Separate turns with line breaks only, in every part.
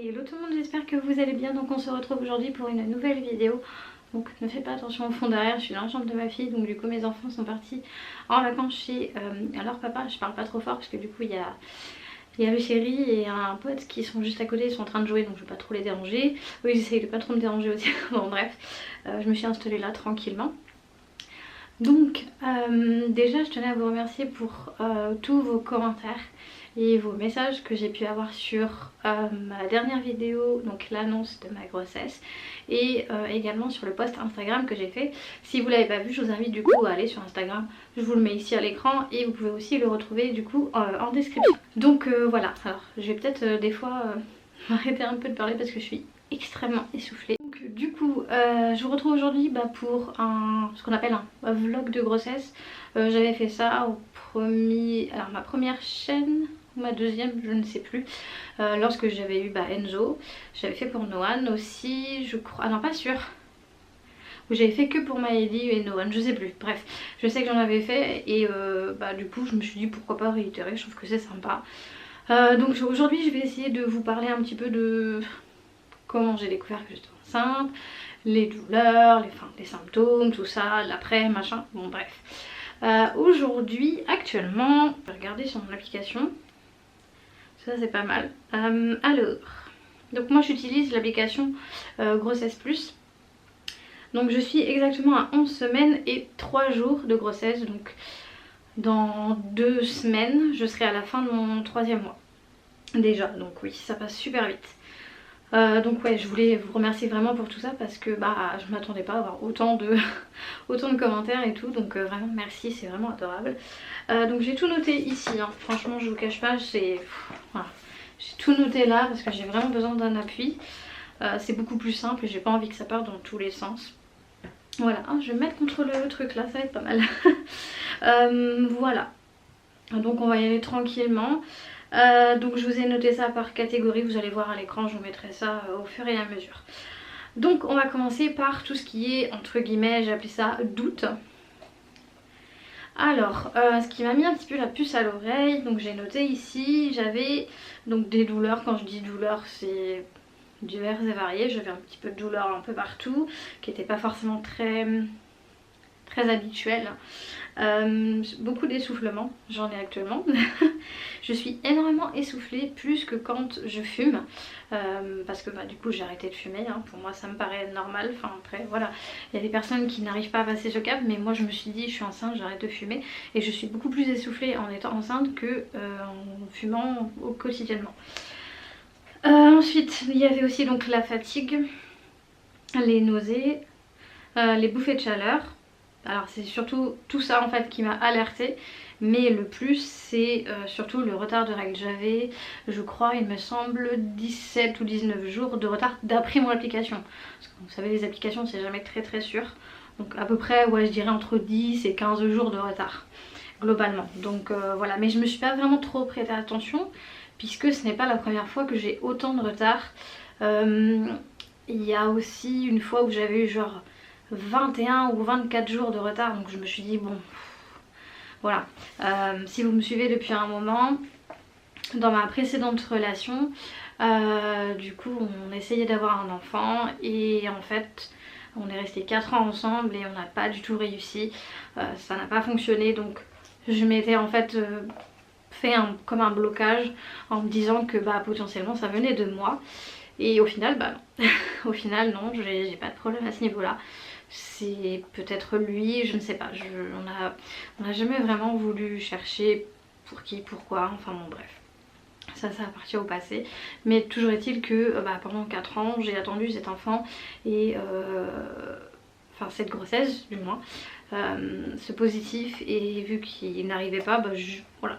Hello tout le monde, j'espère que vous allez bien. Donc on se retrouve aujourd'hui pour une nouvelle vidéo. Donc ne faites pas attention au fond derrière, je suis dans la chambre de ma fille. Donc du coup mes enfants sont partis en vacances chez leur papa. Je parle pas trop fort parce que du coup il y a le chéri et un pote qui sont juste à côté, ils sont en train de jouer, donc je vais pas trop les déranger. Oui, j'essaye de pas trop me déranger aussi. Bon bref, je me suis installée là tranquillement. Donc déjà je tenais à vous remercier pour tous vos commentaires et vos messages que j'ai pu avoir sur ma dernière vidéo, donc l'annonce de ma grossesse, et également sur le post Instagram que j'ai fait. Si vous l'avez pas vu, je vous invite du coup à aller sur Instagram, je vous le mets ici à l'écran et vous pouvez aussi le retrouver du coup en description. Donc voilà, alors je vais peut-être des fois m'arrêter un peu de parler parce que je suis extrêmement essoufflée. Donc du coup je vous retrouve aujourd'hui pour ce qu'on appelle un vlog de grossesse. J'avais fait ça au premier, alors ma première chaîne ou ma deuxième, je ne sais plus, lorsque j'avais eu Enzo. J'avais fait pour Noan aussi, je crois, ah non pas sûr, où j'avais fait que pour Maëlie et Noan, je sais plus, bref, je sais que j'en avais fait et du coup je me suis dit pourquoi pas réitérer, je trouve que c'est sympa. Donc aujourd'hui je vais essayer de vous parler un petit peu de comment j'ai découvert que j'étais enceinte, les douleurs, les symptômes, tout ça, l'après, machin, bon bref. Aujourd'hui, actuellement, je vais regarder sur mon application, ça c'est pas mal. Alors, donc moi j'utilise l'application Grossesse Plus. Donc je suis exactement à 11 semaines et 3 jours de grossesse, donc dans 2 semaines je serai à la fin de mon 3e mois déjà, donc oui ça passe super vite. Donc ouais, je voulais vous remercier vraiment pour tout ça parce que je m'attendais pas à avoir autant de commentaires et tout, donc vraiment merci, c'est vraiment adorable. Donc j'ai tout noté ici, hein. Franchement je vous cache pas, voilà. J'ai tout noté là parce que j'ai vraiment besoin d'un appui. C'est beaucoup plus simple et j'ai pas envie que ça parte dans tous les sens. Voilà, je vais me mettre contre le truc là, ça va être pas mal. Voilà, donc on va y aller tranquillement. Donc je vous ai noté ça par catégorie, vous allez voir à l'écran, je vous mettrai ça au fur et à mesure. Donc on va commencer par tout ce qui est entre guillemets, j'ai appelé ça doute. Alors ce qui m'a mis un petit peu la puce à l'oreille, donc j'ai noté ici, j'avais donc des douleurs. Quand je dis douleurs c'est diverses et variées, j'avais un petit peu de douleur un peu partout qui n'était pas forcément très habituelle. Beaucoup d'essoufflement, j'en ai actuellement. Je suis énormément essoufflée, plus que quand je fume, parce que du coup j'ai arrêté de fumer, hein. Pour moi ça me paraît normal. Enfin après voilà, il y a des personnes qui n'arrivent pas à passer ce cap, mais moi je me suis dit je suis enceinte, j'arrête de fumer, et je suis beaucoup plus essoufflée en étant enceinte que en fumant quotidiennement. Ensuite il y avait aussi donc la fatigue, les nausées, les bouffées de chaleur. Alors c'est surtout tout ça en fait qui m'a alertée, mais le plus c'est surtout le retard de règles. J'avais, je crois, il me semble 17 ou 19 jours de retard d'après mon application. Parce que vous savez, les applications c'est jamais très sûr. Donc à peu près, ouais, je dirais entre 10 et 15 jours de retard globalement. Donc voilà, mais je me suis pas vraiment trop prêté attention puisque ce n'est pas la première fois que j'ai autant de retard. Il y a aussi une fois où j'avais eu genre 21 ou 24 jours de retard, donc je me suis dit bon voilà. Si vous me suivez depuis un moment, dans ma précédente relation, du coup on essayait d'avoir un enfant et en fait on est resté 4 ans ensemble et on n'a pas du tout réussi. Ça n'a pas fonctionné, donc je m'étais en fait fait comme un blocage en me disant que potentiellement ça venait de moi, et au final non. Au final non, j'ai pas de problème à ce niveau là. C'est peut-être lui, je ne sais pas. On n'a jamais vraiment voulu chercher pour qui, pourquoi, enfin bon bref. Ça appartient au passé. Mais toujours est-il que pendant 4 ans j'ai attendu cet enfant et enfin cette grossesse du moins, ce positif, et vu qu'il n'arrivait pas, voilà,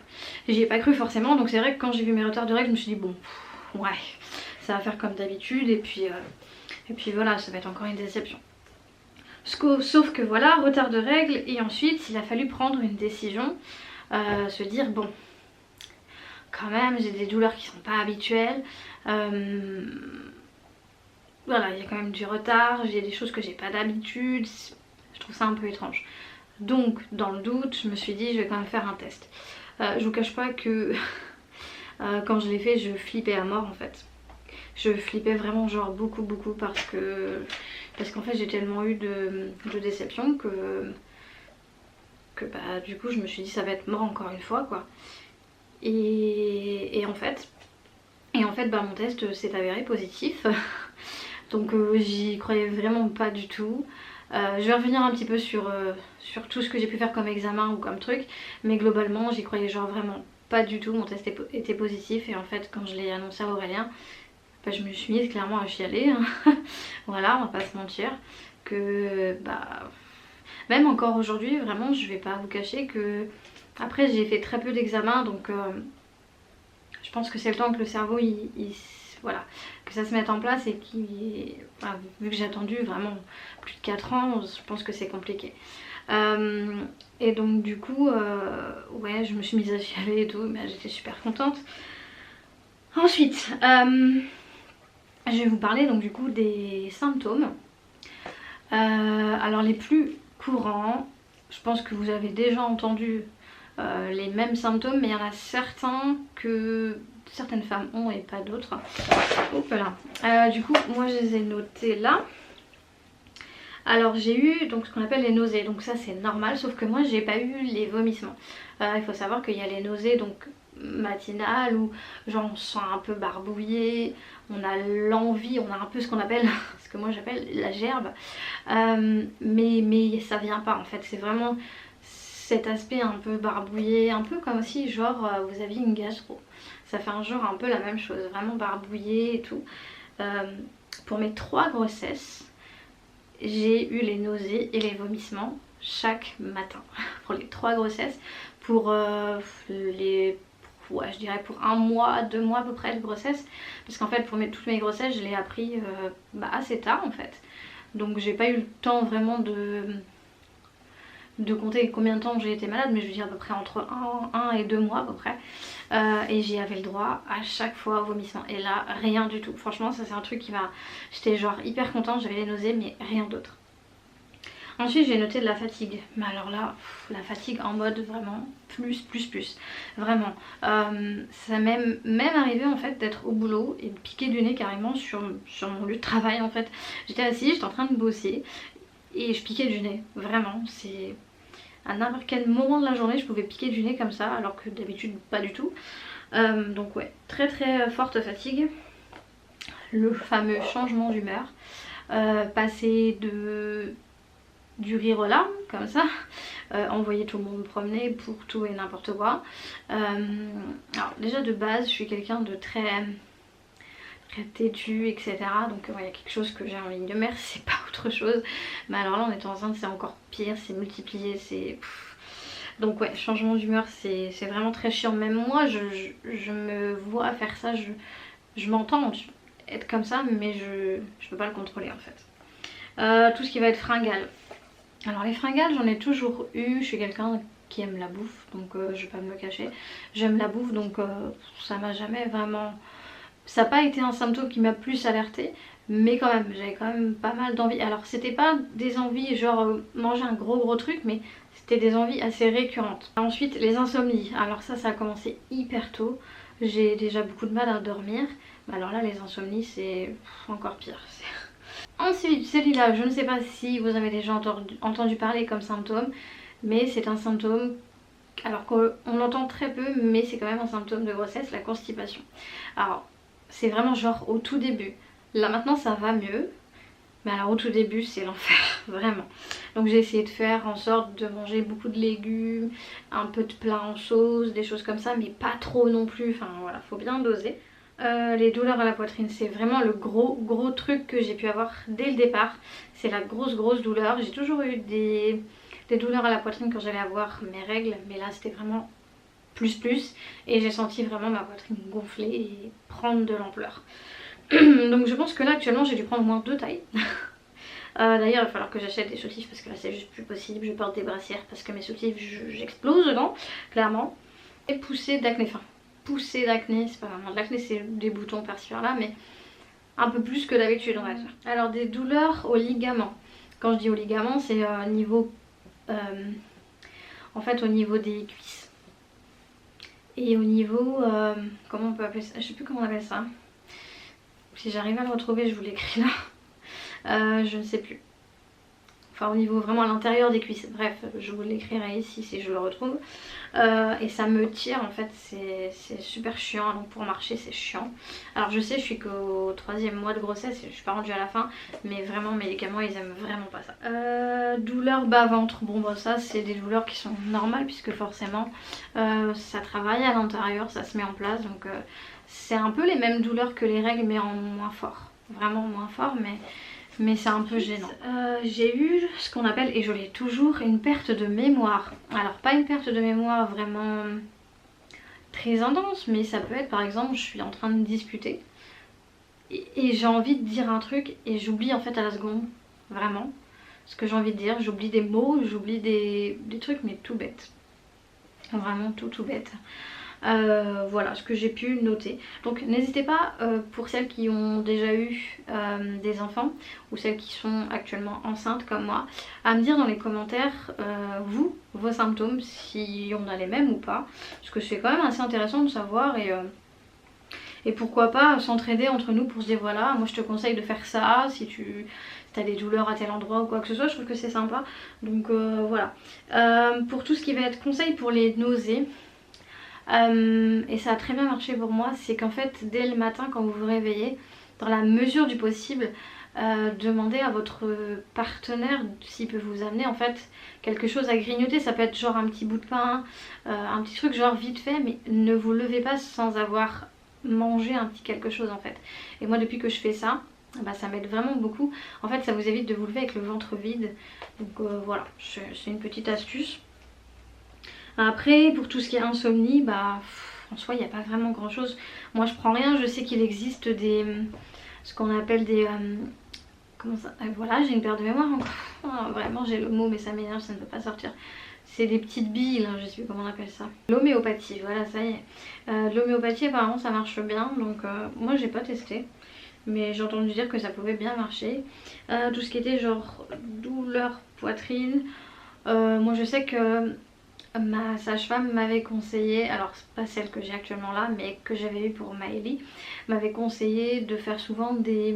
j'y ai pas cru forcément. Donc c'est vrai que quand j'ai vu mes retards de règles je me suis dit bon ouais, ça va faire comme d'habitude et puis voilà, ça va être encore une déception. Sauf que voilà, retard de règles, et ensuite il a fallu prendre une décision, se dire bon, quand même j'ai des douleurs qui sont pas habituelles, voilà, il y a quand même du retard, j'ai des choses que j'ai pas d'habitude, je trouve ça un peu étrange. Donc dans le doute je me suis dit je vais quand même faire un test. Je vous cache pas que quand je l'ai fait je flippais à mort en fait. je flippais vraiment genre beaucoup parce qu'en fait j'ai tellement eu de déception que bah du coup je me suis dit ça va être mort encore une fois quoi. Et en fait bah mon test s'est avéré positif. Donc j'y croyais vraiment pas du tout. Je vais revenir un petit peu sur tout ce que j'ai pu faire comme examen ou comme truc, mais globalement j'y croyais genre vraiment pas du tout. Mon test était positif et en fait quand je l'ai annoncé à Aurélien, bah, je me suis mise clairement à chialer. Voilà, on va pas se mentir. Que bah même encore aujourd'hui, vraiment je vais pas vous cacher que après j'ai fait très peu d'examens donc je pense que c'est le temps que le cerveau voilà, que ça se mette en place et enfin, vu que j'ai attendu vraiment plus de 4 ans, je pense que c'est compliqué. Et donc du coup, ouais, je me suis mise à chialer et tout, mais j'étais super contente. Ensuite, je vais vous parler donc du coup des symptômes. Alors les plus courants, je pense que vous avez déjà entendu les mêmes symptômes, mais il y en a certains que certaines femmes ont et pas d'autres. Voilà. Du coup, moi je les ai notés là. Alors j'ai eu donc ce qu'on appelle les nausées, donc ça c'est normal, sauf que moi j'ai pas eu les vomissements. Il faut savoir qu'il y a les nausées donc matinales où genre on se sent un peu barbouillé, on a l'envie, on a un peu ce qu'on appelle, ce que moi j'appelle la gerbe, mais ça vient pas en fait, c'est vraiment cet aspect un peu barbouillé, un peu comme si genre vous aviez une gastro. Ça fait un genre un peu la même chose, vraiment barbouillé et tout. Pour mes 3 grossesses, j'ai eu les nausées et les vomissements chaque matin pour les 3 grossesses. Pour ouais, je dirais pour 1 mois, 2 mois à peu près de grossesse, parce qu'en fait pour toutes mes grossesses je l'ai appris assez tard en fait, donc j'ai pas eu le temps vraiment de compter combien de temps j'ai été malade, mais je veux dire à peu près entre 1 et 2 mois à peu près. Et j'y avais le droit à chaque fois au vomissement. Et là, rien du tout. Franchement, ça c'est un truc qui m'a... J'étais genre hyper contente, j'avais les nausées, mais rien d'autre. Ensuite, j'ai noté de la fatigue. Mais alors là, la fatigue en mode vraiment plus. Vraiment. Ça m'est même arrivé en fait d'être au boulot et de piquer du nez carrément sur mon lieu de travail en fait. J'étais assise, j'étais en train de bosser et je piquais du nez. Vraiment, c'est... À n'importe quel moment de la journée, je pouvais piquer du nez comme ça, alors que d'habitude, pas du tout. Donc ouais, très forte fatigue. Le fameux changement d'humeur. Passer du rire aux larmes, comme ça. Envoyer tout le monde me promener pour tout et n'importe quoi. Alors déjà de base, je suis quelqu'un de très têtu, etc. Donc il y a quelque chose que j'ai en ligne de mer, c'est pas autre chose. Mais alors là en étant enceinte c'est encore pire, c'est multiplié, c'est... Donc ouais, changement d'humeur c'est vraiment très chiant. Même moi je me vois faire ça, je m'entends être comme ça, mais je peux pas le contrôler en fait. Tout ce qui va être fringale. Alors les fringales j'en ai toujours eu, je suis quelqu'un qui aime la bouffe, donc je vais pas me le cacher. J'aime la bouffe donc ça m'a jamais vraiment... Ça n'a pas été un symptôme qui m'a plus alertée, mais quand même, j'avais quand même pas mal d'envie. Alors c'était pas des envies genre manger un gros truc, mais c'était des envies assez récurrentes. Ensuite les insomnies, alors ça a commencé hyper tôt. J'ai déjà beaucoup de mal à dormir, mais alors là les insomnies c'est encore pire. Ensuite celui-là, je ne sais pas si vous avez déjà entendu parler comme symptôme, mais c'est un symptôme... Alors qu'on l'entend très peu, mais c'est quand même un symptôme de grossesse, la constipation. Alors c'est vraiment genre au tout début. Là maintenant ça va mieux, mais alors au tout début c'est l'enfer, vraiment. Donc j'ai essayé de faire en sorte de manger beaucoup de légumes, un peu de plats en sauce, des choses comme ça, mais pas trop non plus, enfin voilà, faut bien doser. Les douleurs à la poitrine, c'est vraiment le gros truc que j'ai pu avoir dès le départ. C'est la grosse douleur. J'ai toujours eu des douleurs à la poitrine quand j'allais avoir mes règles, mais là c'était vraiment plus et j'ai senti vraiment ma poitrine gonfler et prendre de l'ampleur. Donc je pense que là actuellement j'ai dû prendre au moins 2 tailles. D'ailleurs il va falloir que j'achète des soutifs parce que là c'est juste plus possible. Je porte des brassières parce que mes soutifs j'explose dedans, clairement. Et poussée d'acné, enfin poussée d'acné, c'est pas vraiment de l'acné, c'est des boutons par-ci par-là, mais un peu plus que d'habitude on va dire. Alors des douleurs aux ligaments. Quand je dis aux ligaments c'est niveau en fait au niveau des cuisses. Et au niveau, comment on peut appeler ça, je sais plus comment on appelle ça. Si j'arrive à le retrouver, je vous l'écris là. Je ne sais plus. Enfin au niveau vraiment à l'intérieur des cuisses. Bref, je vous l'écrirai ici si je le retrouve. Et ça me tire en fait, c'est super chiant. Donc pour marcher c'est chiant. Alors je sais, je suis qu'au 3e mois de grossesse, je suis pas rendue à la fin. Mais vraiment mes médicaments ils aiment vraiment pas ça. Douleur bas-ventre. Bon bah ça c'est des douleurs qui sont normales puisque forcément ça travaille à l'intérieur, ça se met en place. Donc c'est un peu les mêmes douleurs que les règles mais en moins fort. Vraiment moins fort mais c'est un peu gênant. J'ai eu ce qu'on appelle, et je l'ai toujours, une perte de mémoire. Alors pas une perte de mémoire vraiment très intense, mais ça peut être par exemple je suis en train de discuter et j'ai envie de dire un truc et j'oublie en fait à la seconde, vraiment, ce que j'ai envie de dire. J'oublie des mots, j'oublie des trucs mais tout bête. Vraiment tout bête. Voilà ce que j'ai pu noter. Donc n'hésitez pas pour celles qui ont déjà eu des enfants ou celles qui sont actuellement enceintes comme moi à me dire dans les commentaires vos symptômes, si on a les mêmes ou pas, parce que c'est quand même assez intéressant de savoir et pourquoi pas s'entraider entre nous pour se dire voilà moi je te conseille de faire ça si tu as des douleurs à tel endroit ou quoi que ce soit. Je trouve que c'est sympa, donc voilà. Pour tout ce qui va être conseil pour les nausées, et ça a très bien marché pour moi, c'est qu'en fait dès le matin quand vous vous réveillez, dans la mesure du possible, demandez à votre partenaire s'il peut vous amener en fait quelque chose à grignoter. Ça peut être genre un petit bout de pain, un petit truc genre vite fait, mais ne vous levez pas sans avoir mangé un petit quelque chose en fait. Et moi depuis que je fais ça, bah, ça m'aide vraiment beaucoup. En fait ça vous évite de vous lever avec le ventre vide, donc voilà, c'est une petite astuce. Après pour tout ce qui est insomnie, bah en soi il n'y a pas vraiment grand chose. Moi je prends rien, je sais qu'il existe ce qu'on appelle des comment ça, voilà, j'ai une perte de mémoire encore. Oh, vraiment j'ai le mot mais ça m'énerve, ça ne peut pas sortir. C'est des petites billes là, je sais plus comment on appelle ça. L'homéopathie, voilà ça y est. L'homéopathie apparemment ça marche bien, donc moi j'ai pas testé, mais j'ai entendu dire que ça pouvait bien marcher. Tout ce qui était genre douleur poitrine, moi je sais que ma sage-femme m'avait conseillé, alors c'est pas celle que j'ai actuellement là, mais que j'avais eu pour Maëlie, m'avait conseillé de faire souvent des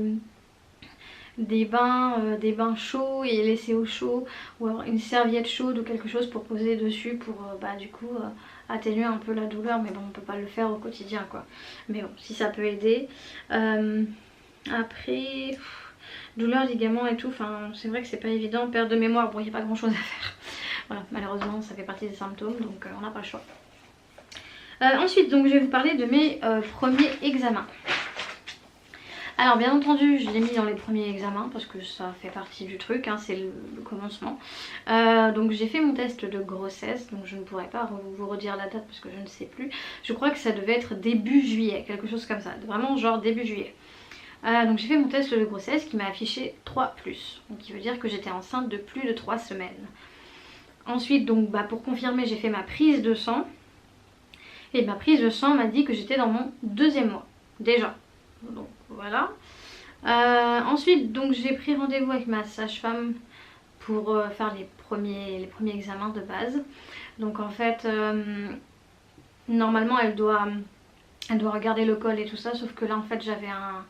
bains chauds et laisser au chaud, ou alors une serviette chaude ou quelque chose pour poser dessus pour bah du coup atténuer un peu la douleur, mais bon on peut pas le faire au quotidien quoi. Mais bon si ça peut aider. Après douleur, ligaments et tout, enfin c'est vrai que c'est pas évident. Perte de mémoire, bon il n'y a pas grand chose à faire. Voilà, malheureusement ça fait partie des symptômes, donc on n'a pas le choix. Ensuite donc je vais vous parler de mes premiers examens. Alors bien entendu je l'ai mis dans les premiers examens parce que ça fait partie du truc, hein, c'est le commencement. Donc j'ai fait mon test de grossesse, donc je ne pourrais pas vous redire la date parce que je ne sais plus. Je crois que ça devait être début juillet, quelque chose comme ça, vraiment genre début juillet. Donc j'ai fait mon test de grossesse qui m'a affiché 3+, donc qui veut dire que j'étais enceinte de plus de 3 semaines. Ensuite donc bah, pour confirmer j'ai fait ma prise de sang. Et ma prise de sang m'a dit que j'étais dans mon 2e mois déjà. Donc voilà. Ensuite donc j'ai pris rendez-vous avec ma sage-femme pour faire les premiers examens de base. Donc en fait normalement elle doit regarder le col et tout ça, sauf que là en fait j'avais un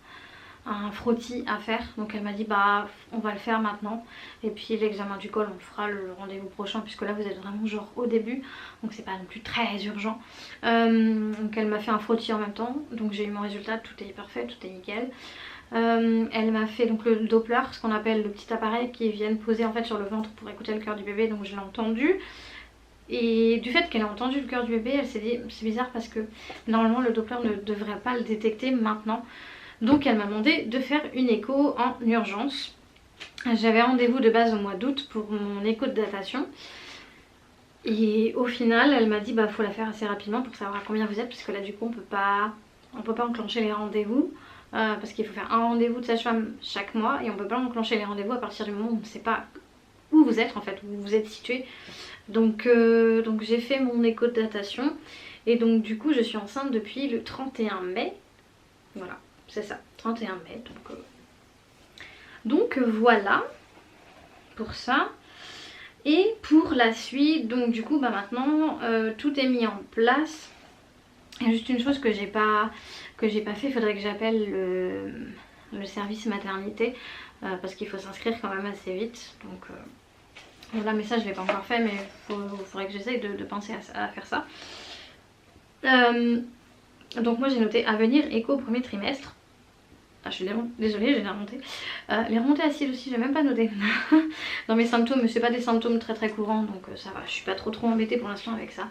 frottis à faire, donc elle m'a dit bah on va le faire maintenant et puis l'examen du col on le fera le rendez-vous prochain puisque là vous êtes vraiment genre au début, donc c'est pas non plus très urgent. Donc elle m'a fait un frottis en même temps, donc j'ai eu mon résultat, tout est parfait, tout est nickel. Elle m'a fait donc le Doppler, ce qu'on appelle le petit appareil qui vient poser en fait sur le ventre pour écouter le cœur du bébé, donc je l'ai entendu. Et du fait qu'elle a entendu le cœur du bébé, elle s'est dit c'est bizarre parce que normalement le Doppler ne devrait pas le détecter maintenant. Donc elle m'a demandé de faire une écho en urgence. J'avais rendez-vous de base au mois d'août pour mon écho de datation. Et au final elle m'a dit bah faut la faire assez rapidement pour savoir à combien vous êtes, parce que là du coup on peut pas enclencher les rendez-vous. Parce qu'il faut faire un rendez-vous de sage-femme chaque mois et on peut pas enclencher les rendez-vous à partir du moment où on ne sait pas où vous êtes en fait, où vous êtes situé. Donc j'ai fait mon écho de datation et donc du coup je suis enceinte depuis le 31 mai. Voilà. C'est ça, 31 mai, donc voilà pour ça. Et pour la suite, donc du coup bah maintenant tout est mis en place. Il y a juste une chose que j'ai pas fait, il faudrait que j'appelle le service maternité parce qu'il faut s'inscrire quand même assez vite. Donc voilà, mais ça je l'ai pas encore fait, mais il faudrait que j'essaye de penser à faire ça. Donc moi j'ai noté à venir écho au premier trimestre. Ah, je suis désolée, j'ai les remontées. Les remontées acides aussi, j'ai même pas noté. Dans mes symptômes, mais c'est pas des symptômes très courants, donc ça va, je suis pas trop embêtée pour l'instant avec ça.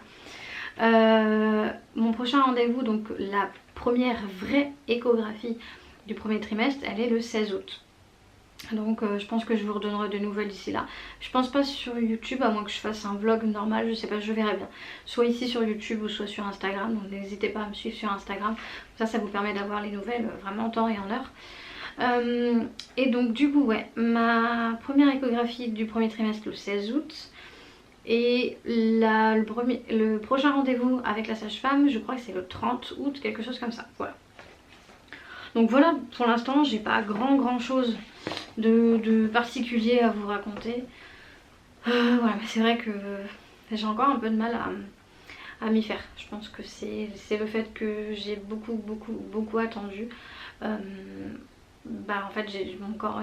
Mon prochain rendez-vous, donc la première vraie échographie du premier trimestre, elle est le 16 août. Donc je pense que je vous redonnerai de nouvelles d'ici là. Je pense pas sur YouTube, à moins que je fasse un vlog normal, je sais pas, je verrai bien. Soit ici sur YouTube ou soit sur Instagram, donc n'hésitez pas à me suivre sur Instagram. Ça vous permet d'avoir les nouvelles vraiment en temps et en heure. Et donc du coup ouais, ma première échographie du premier trimestre le 16 août. Et le prochain rendez-vous avec la sage-femme, je crois que c'est le 30 août, quelque chose comme ça, voilà. Donc voilà, pour l'instant j'ai pas grand chose de particulier à vous raconter. Voilà, mais c'est vrai que j'ai encore un peu de mal à m'y faire. Je pense que c'est le fait que j'ai beaucoup attendu. Bah en fait mon corps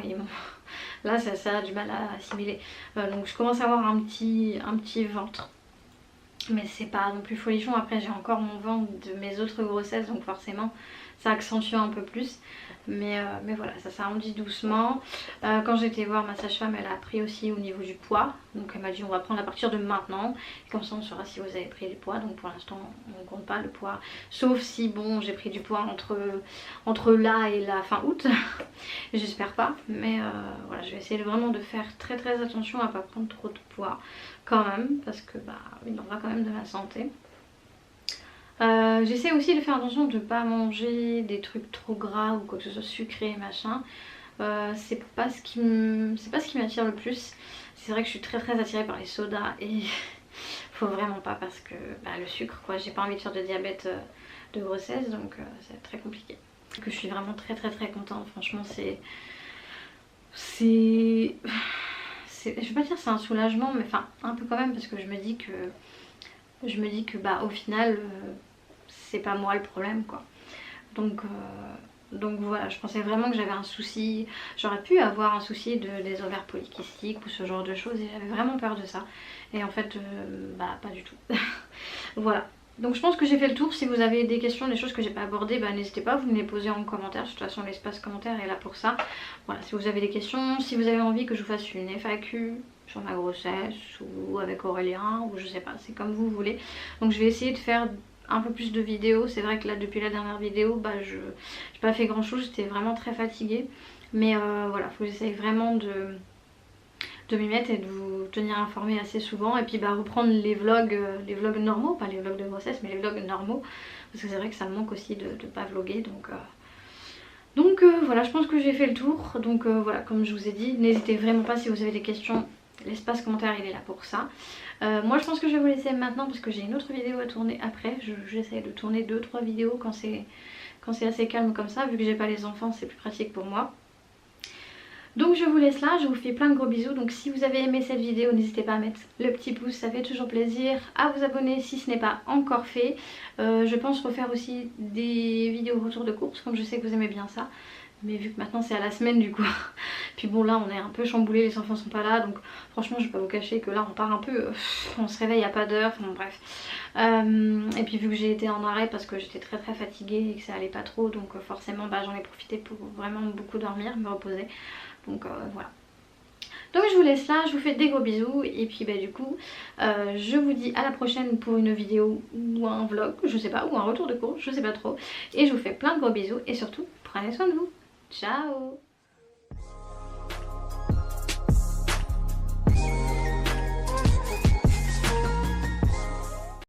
là ça a du mal à assimiler. Donc je commence à avoir un petit ventre. Mais c'est pas non plus folichon. Après j'ai encore mon ventre de mes autres grossesses, donc forcément ça accentue un peu plus. Mais voilà, ça s'arrondit doucement. Quand j'ai été voir ma sage-femme, elle a pris aussi au niveau du poids. Donc elle m'a dit on va prendre à partir de maintenant. Et comme ça on saura si vous avez pris du poids. Donc pour l'instant on ne compte pas le poids. Sauf si bon j'ai pris du poids entre là et la fin août. J'espère pas. Mais voilà, je vais essayer vraiment de faire très attention à pas prendre trop de poids quand même. Parce que bah il en va quand même de ma santé. J'essaie aussi de faire attention de ne pas manger des trucs trop gras ou quoi que ce soit sucré machin. C'est pas ce qui m'attire le plus. C'est vrai que je suis très attirée par les sodas et faut vraiment pas parce que bah, le sucre quoi, j'ai pas envie de faire de diabète de grossesse, donc c'est très compliqué. Que je suis vraiment très contente, franchement je vais pas dire c'est un soulagement, mais enfin un peu quand même, parce que je me dis que bah au final c'est pas moi le problème quoi. Donc voilà, je pensais vraiment que j'avais un souci, j'aurais pu avoir un souci des ovaires polykystiques ou ce genre de choses, et j'avais vraiment peur de ça. Et en fait bah pas du tout. Voilà. Donc je pense que j'ai fait le tour. Si vous avez des questions, des choses que j'ai pas abordées, bah, n'hésitez pas, vous me les posez en commentaire. De toute façon l'espace commentaire est là pour ça. Voilà, si vous avez des questions, si vous avez envie que je vous fasse une FAQ sur ma grossesse ou avec Aurélien ou je sais pas, c'est comme vous voulez. Donc je vais essayer de faire un peu plus de vidéos. C'est vrai que là depuis la dernière vidéo bah j'ai pas fait grand chose, j'étais vraiment très fatiguée. Mais voilà, faut que j'essaye vraiment de m'y mettre et de vous tenir informé assez souvent. Et puis bah reprendre les vlogs normaux, pas les vlogs de grossesse mais les vlogs normaux. Parce que c'est vrai que ça me manque aussi de pas vlogger. Donc voilà, je pense que j'ai fait le tour. Donc voilà, comme je vous ai dit, n'hésitez vraiment pas si vous avez des questions. L'espace commentaire il est là pour ça. Moi je pense que je vais vous laisser maintenant parce que j'ai une autre vidéo à tourner après. J'essaie de tourner 2-3 vidéos quand c'est assez calme comme ça. Vu que j'ai pas les enfants c'est plus pratique pour moi. Donc je vous laisse là, je vous fais plein de gros bisous. Donc si vous avez aimé cette vidéo, n'hésitez pas à mettre le petit pouce, ça fait toujours plaisir. À vous abonner si ce n'est pas encore fait. Je pense refaire aussi des vidéos retour de course, comme je sais que vous aimez bien ça. Mais vu que maintenant c'est à la semaine du coup. Puis bon là on est un peu chamboulé, les enfants sont pas là. Donc franchement je vais pas vous cacher que là on part un peu, on se réveille à pas d'heure, enfin bref. Et puis vu que j'ai été en arrêt parce que j'étais très fatiguée et que ça allait pas trop. Donc forcément bah, j'en ai profité pour vraiment beaucoup dormir, me reposer. Donc voilà. Donc je vous laisse là, je vous fais des gros bisous. Et puis bah du coup je vous dis à la prochaine pour une vidéo ou un vlog, je sais pas, ou un retour de course, je sais pas trop. Et je vous fais plein de gros bisous et surtout prenez soin de vous. Ciao!